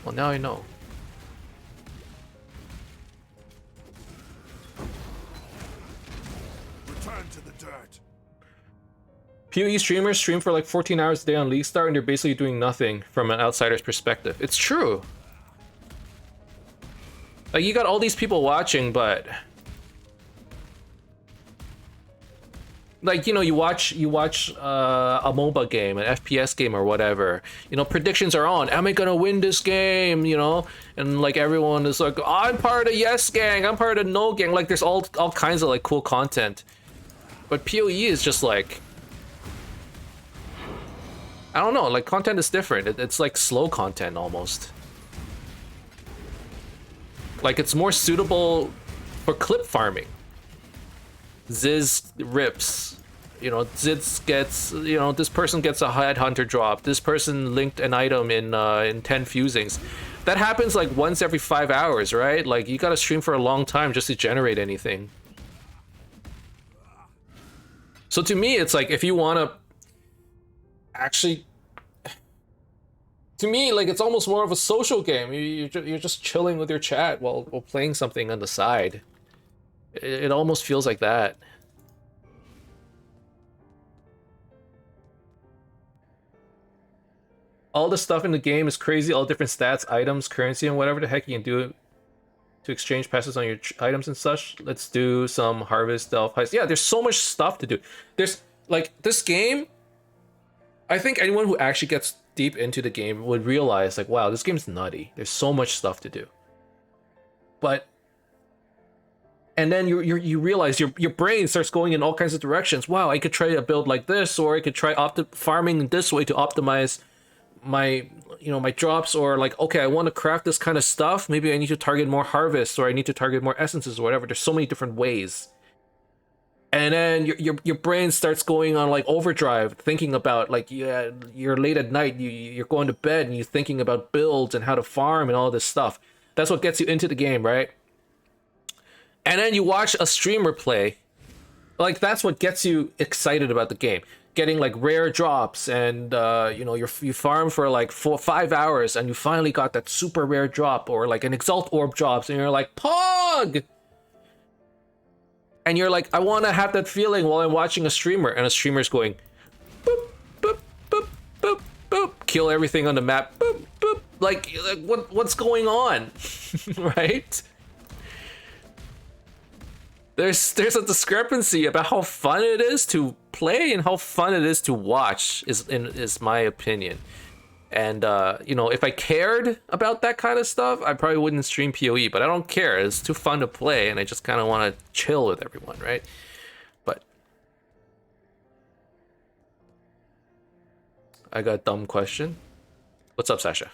Well, now I know. To the dirt. PoE streamers stream for like 14 hours a day on League Start and they're basically doing nothing from an outsider's perspective. It's true. Like, you got all these people watching, but like, you know, you watch a MOBA game, an FPS game or whatever, you know, predictions are on, am I gonna win this game, you know, and like everyone is like, I'm part of Yes Gang, I'm part of No Gang, like there's all kinds of like cool content. But PoE is just like, I don't know, like, content is different. It's like slow content almost. Like, it's more suitable for clip farming. Ziz rips, you know, Ziz gets, you know, this person gets a headhunter drop, this person linked an item in 10 fusings. That happens like once every 5 hours, right? Like, you gotta stream for a long time just to generate anything. So to me, it's like, if you want to actually, to me, like, it's almost more of a social game. You're just chilling with your chat while playing something on the side. It almost feels like that. All the stuff in the game is crazy. All different stats, items, currency, and whatever the heck you can do to exchange passes on your items and such. Let's do some harvest, delve, heist. Yeah, there's so much stuff to do. There's like, this game I think anyone who actually gets deep into the game would realize, like, wow, this game's nutty. There's so much stuff to do. But and then you realize your brain starts going in all kinds of directions. Wow, I could try a build like this, or I could try farming this way to optimize my my drops, or like, okay, I want to craft this kind of stuff. Maybe I need to target more harvests, or I need to target more essences, or whatever. There's so many different ways. And then your brain starts going on like overdrive, thinking about like, yeah, you're late at night, you're going to bed and you're thinking about builds and how to farm and all this stuff. That's what gets you into the game, right? And then you watch a streamer play. Like, that's what gets you excited about the game. Getting like rare drops, and you farm for like 5 hours and you finally got that super rare drop, or like an exalt orb drops, and you're like, Pog! And you're like, I want to have that feeling while I'm watching a streamer, and a streamer's going boop, boop, boop, boop, boop, kill everything on the map, boop, boop. Like what's going on? Right? There's a discrepancy about how fun it is to play and how fun it is to watch, is my opinion. And if I cared about that kind of stuff, I probably wouldn't stream PoE, but I don't care. It's too fun to play, and I just kind of want to chill with everyone, right? But I got a dumb question. What's up, Sasha?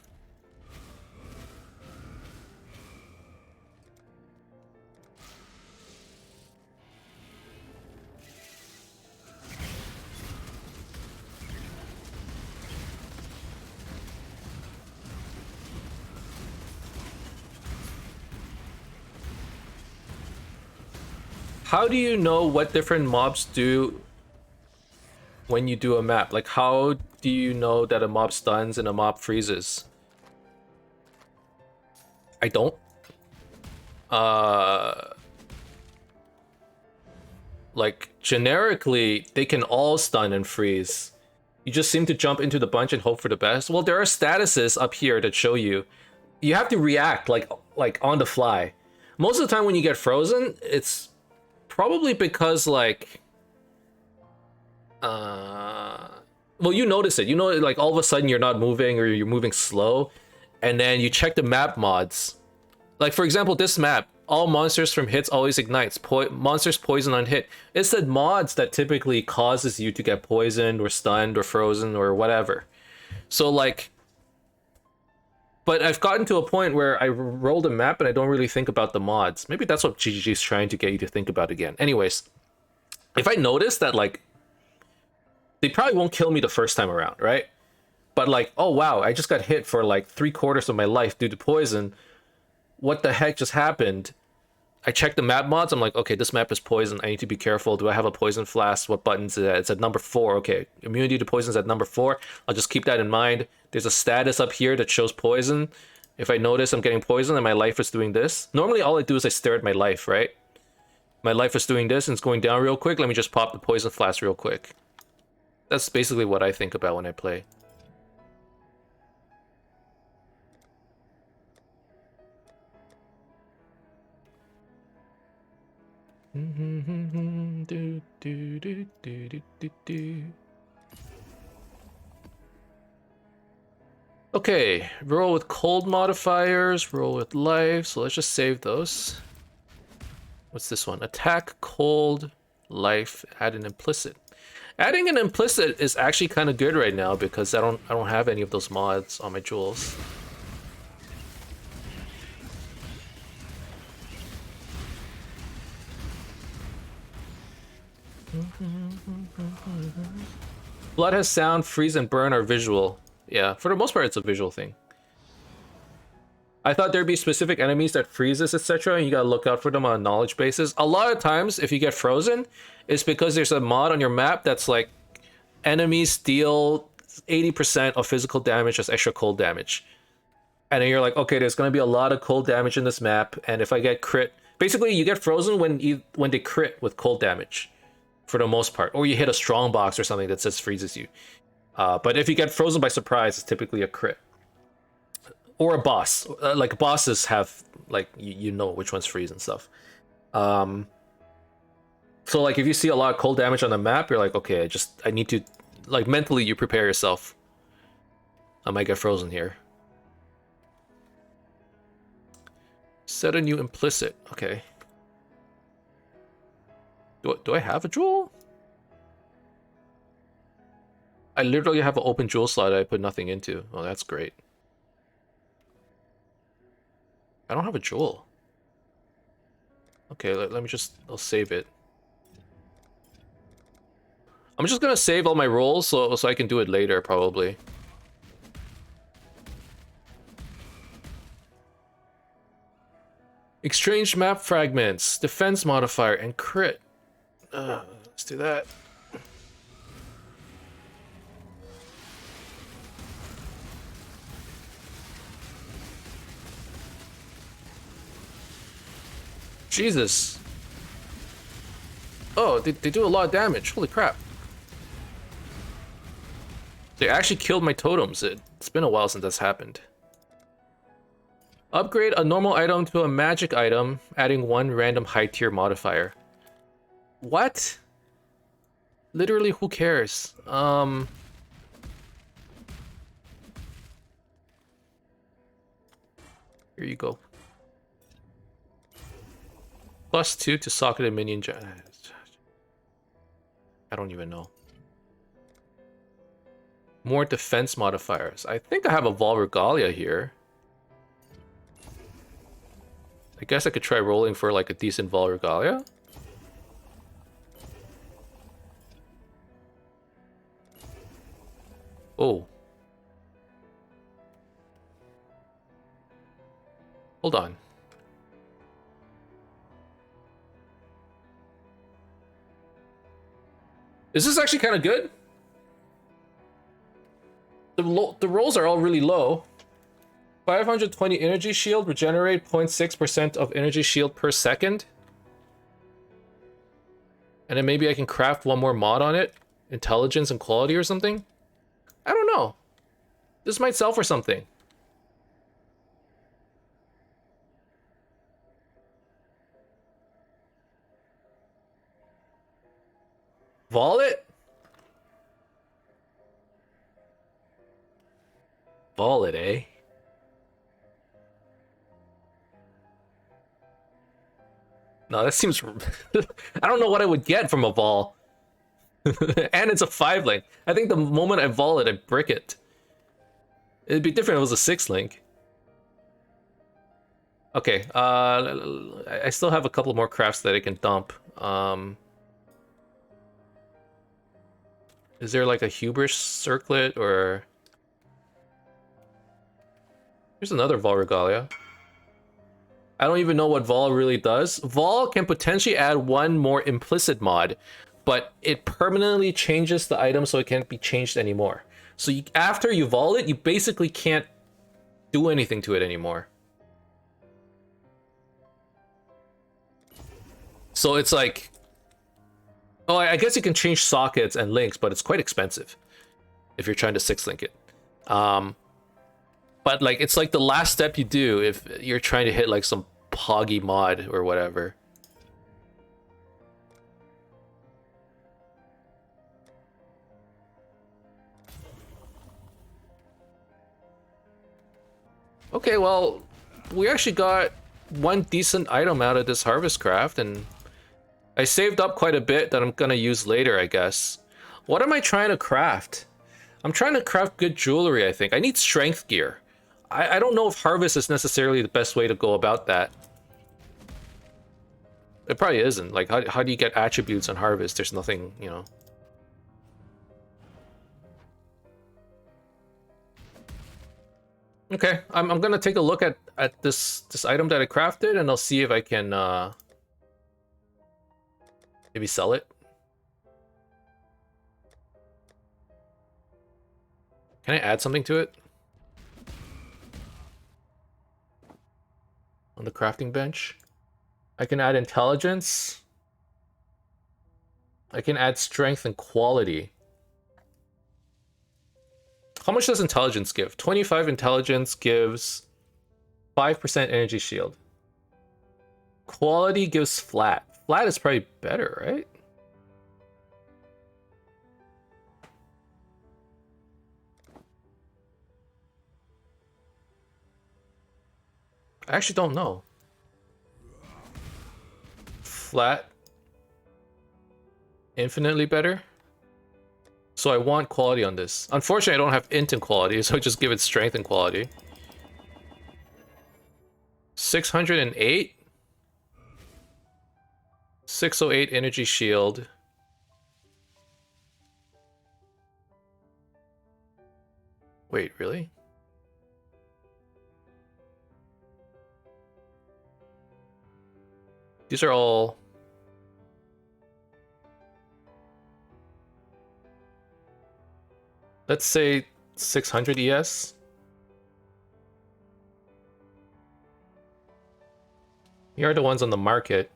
How do you know what different mobs do when you do a map? Like, how do you know that a mob stuns and a mob freezes? I don't. Like, generically, they can all stun and freeze. You just seem to jump into the bunch and hope for the best. Well, there are statuses up here that show you. You have to react like on the fly. Most of the time when you get frozen, it's probably because like well, you notice it, like all of a sudden you're not moving, or you're moving slow, and then you check the map mods. Like, for example, this map, all monsters from hits always ignites, monsters poison on hit. It's the mods that typically causes you to get poisoned or stunned or frozen or whatever. So like, but I've gotten to a point where I rolled a map and I don't really think about the mods. Maybe that's what GGG is trying to get you to think about again. Anyways, if I notice that, like, they probably won't kill me the first time around, right? But like, oh wow, I just got hit for like 3/4 of my life due to poison. What the heck just happened? I check the map mods. I'm like, okay, this map is poison. I need to be careful. Do I have a poison flask? What buttons is it? It's at number 4. Okay, immunity to poison is at number 4. I'll just keep that in mind. There's a status up here that shows poison. If I notice I'm getting poisoned and my life is doing this, normally all I do is I stare at my life, right? My life is doing this and it's going down real quick. Let me just pop the poison flask real quick. That's basically what I think about when I play. Okay, roll with cold modifiers, roll with life, so let's just save those. What's this one? Attack, cold, life, add an implicit. Adding an implicit is actually kind of good right now because I don't have any of those mods on my jewels. Blood has sound, freeze and burn are visual. Yeah, for the most part it's a visual thing. I thought there'd be specific enemies that freezes, etc., and you gotta look out for them on a knowledge basis. A lot of times, if you get frozen, it's because there's a mod on your map that's like, enemies deal 80% of physical damage as extra cold damage. And then you're like, okay, there's gonna be a lot of cold damage in this map, and if I get crit... Basically, you get frozen when they crit with cold damage, for the most part. Or you hit a strong box or something that says freezes you. But if you get frozen by surprise, it's typically a crit. Or a boss. Like, bosses have, like, you know which ones freeze and stuff. So, like, if you see a lot of cold damage on the map, you're like, okay, I need to like mentally you prepare yourself. I might get frozen here. Set a new implicit. Okay. Do I have a jewel? I literally have an open jewel slot I put nothing into. Oh, that's great. I don't have a jewel. Okay, let me just... I'll save it. I'm just gonna save all my rolls so I can do it later, probably. Exchange map fragments, defense modifier, and crit. Let's do that. Jesus. Oh, they do a lot of damage. Holy crap. They actually killed my totems. It's been a while since that's happened. Upgrade a normal item to a magic item, adding 1 random high tier modifier. What? Literally, who cares? Here you go. +2 to socket and minion. I don't even know. More defense modifiers. I think I have a Vol Regalia here. I guess I could try rolling for like a decent Vol Regalia. Oh. Hold on. Is this actually kind of good? The rolls are all really low. 520 energy shield, regenerate 0.6% of energy shield per second. And then maybe I can craft one more mod on it. Intelligence and quality or something? I don't know. This might sell for something. Wallet? Wallet, eh? No, that seems... I don't know what I would get from a Vol. And it's a 5-link. I think the moment I Vol it, I brick it. It'd be different if it was a 6-link. Okay, I still have a couple more crafts that I can dump. Is there like a hubris circlet or... Here's another Vol Regalia. I don't even know what Vol really does. Vol can potentially add 1 more implicit mod, but it permanently changes the item so it can't be changed anymore. So after you Vol it, you basically can't do anything to it anymore. So it's like... Oh, I guess you can change sockets and links, but it's quite expensive if you're trying to 6-link it. But like, it's like the last step you do if you're trying to hit like some poggy mod or whatever. Okay, well, we actually got 1 decent item out of this harvest craft, and I saved up quite a bit that I'm gonna use later, I guess. What am I trying to craft? I'm trying to craft good jewelry, I think. I need strength gear. I don't know if harvest is necessarily the best way to go about that. It probably isn't. Like, how do you get attributes on harvest? There's nothing, you know. Okay, I'm gonna take a look at this item that I crafted, and I'll see if I can maybe sell it. Can I add something to it? On the crafting bench. I can add intelligence. I can add strength and quality. How much does intelligence give? 25 intelligence gives 5% energy shield. Quality gives flat. Flat is probably better, right? I actually don't know. Flat. Infinitely better. So I want quality on this. Unfortunately, I don't have int and quality, so I just give it strength and quality. 608. 608 energy shield. Wait, really? These are all... Let's say 600 ES. Here are the ones on the market.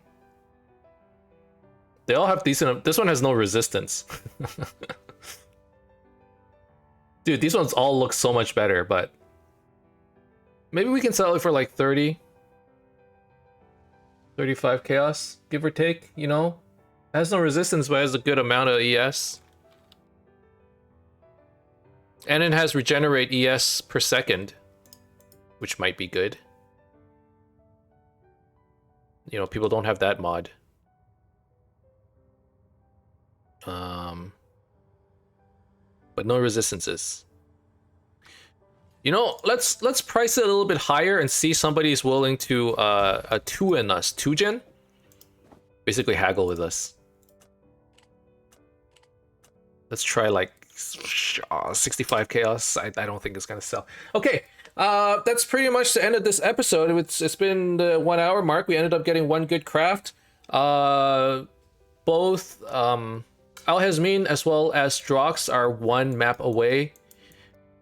They all have decent... This one has no resistance. Dude, these ones all look so much better, but... Maybe we can sell it for like 30. 35 chaos, give or take, you know? It has no resistance, but it has a good amount of ES. And it has regenerate ES per second, which might be good. You know, people don't have that mod. But no resistances. You know, let's price it a little bit higher and see somebody's willing to a 2 us, 2-gen. Basically haggle with us. Let's try like 65 chaos. I don't think it's gonna sell. Okay, that's pretty much the end of this episode. It's been the 1 hour mark. We ended up getting one good craft. Both Al-Hasmin as well as Strox are 1 map away.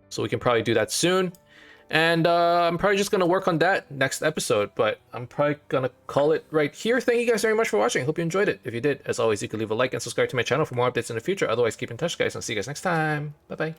So we can probably do that soon. And I'm probably just going to work on that next episode. But I'm probably going to call it right here. Thank you guys very much for watching. Hope you enjoyed it. If you did, as always, you can leave a like and subscribe to my channel for more updates in the future. Otherwise, keep in touch, guys. And see you guys next time. Bye-bye.